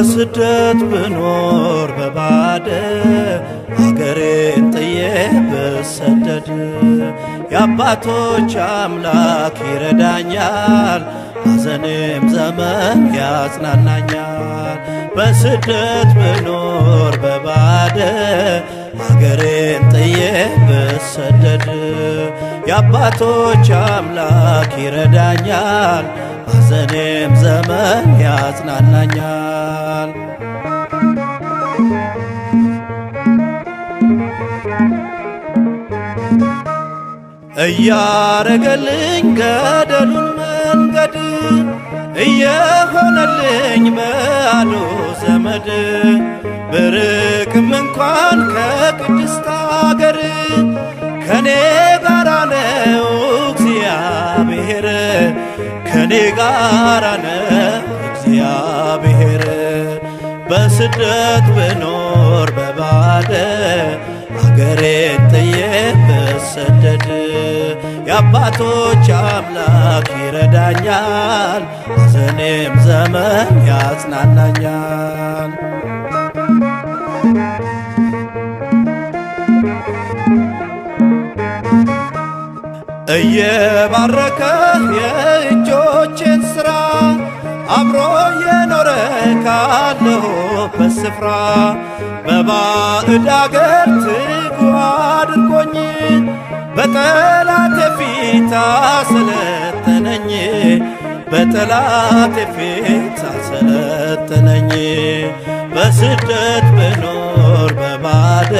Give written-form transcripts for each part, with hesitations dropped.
በስደት ብኖር በባደ አገሬን ጥዬ ብሰደድ የአባቶች አምላክ ይረዳኛል፣ ሐዘኔም ዘመን ያጽናናኛል። በስደት ብኖር በባደ አገሬን ጥዬ ብሰደድ የአባቶች አምላክ ይረዳኛል፣ ሐዘኔም ዘመን ያጽናናኛል። እያረገልኝ ገደሉን መንገድ እየሆነልኝ መአዶ ዘመድ ብርቅም እንኳን ከቅድስት አገር ከኔ ጋራ ነው እግዚአብሔር፣ ከኔ ጋራ ነው እግዚአብሔር። በስደት ብኖር በባደ አገሬን ጥዬ ብሰደድ የአባቶች አምላክ ይረዳኛል፣ ሐዘኔም ዘመን ያጽናናኛል። እየባረከ የእጆቼን ሥራ አብሮ የኖረ ካለሁበት ስፍራ በባዕድ አገር ትጉ አድርጎኝ በጠላቴ ፊት አሰለጠነኝ፣ በጠላቴ ፊት አሰለጠነኝ። በስደት ብኖር በባደ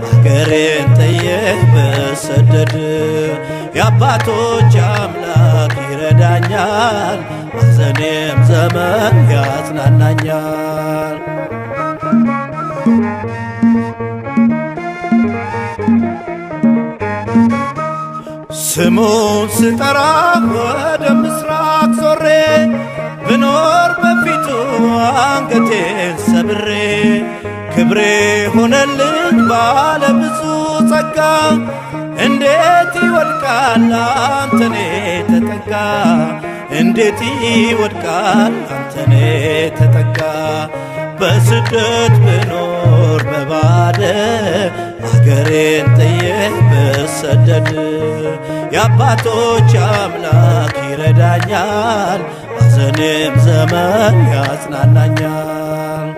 አገሬን ጥዬ ብሰደድ የአባቶች አምላክ ይረዳኛል፣ ሐዘኔም ዘመን ያጽናናኛል። ስሙን ስጠራ ወደ ምስራቅ ዞሬ ብኖር በፊቱ አንገቴን ሰብሬ ክብሬ ሆነልኝ ባለ ብዙ ጸጋ እንዴት ይወድቃል አንተኔ ተጠጋ፣ እንዴት ይወድቃል አንተኔ ተጠጋ። በስደት ብኖር በባደ አገሬን ጥዬ ብሰደድ የአባቶች አምላክ ይረዳኛል፣ ሐዘኔም ዘመን ያጽናናኛል።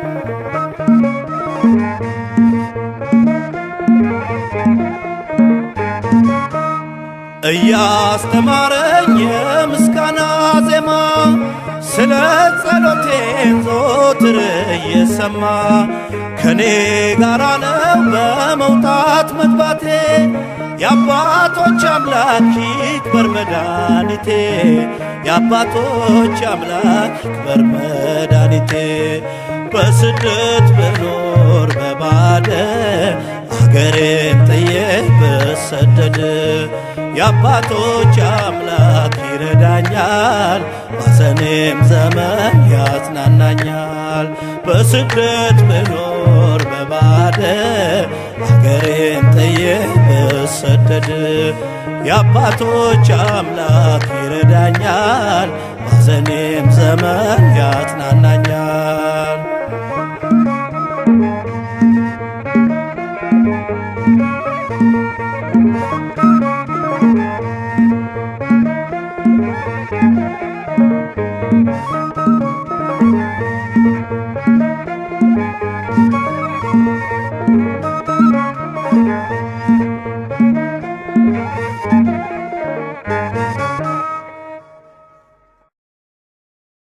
እያስተማረኝ የምስጋና ዜማ ስለ ጸሎቴን ዘወትር እየሰማ ከኔ ጋራ ነው በመውጣት መግባቴ የአባቶች አምላክ ይክበር መድኃኒቴ፣ የአባቶች አምላክ ይክበር መድኃኒቴ። በስደት ብኖር በባደ አገሬን ጥዬ ብሰደድ የአባቶች አምላክ ይረዳኛል፣ ሐዘኔም ዘመን ያጽናናኛል። በስደት ብኖር በባደ አገሬን ጥዬ ብሰደድ የአባቶች አምላክ ይረዳኛል፣ ሐዘኔም ዘመን ያጽናናኛል።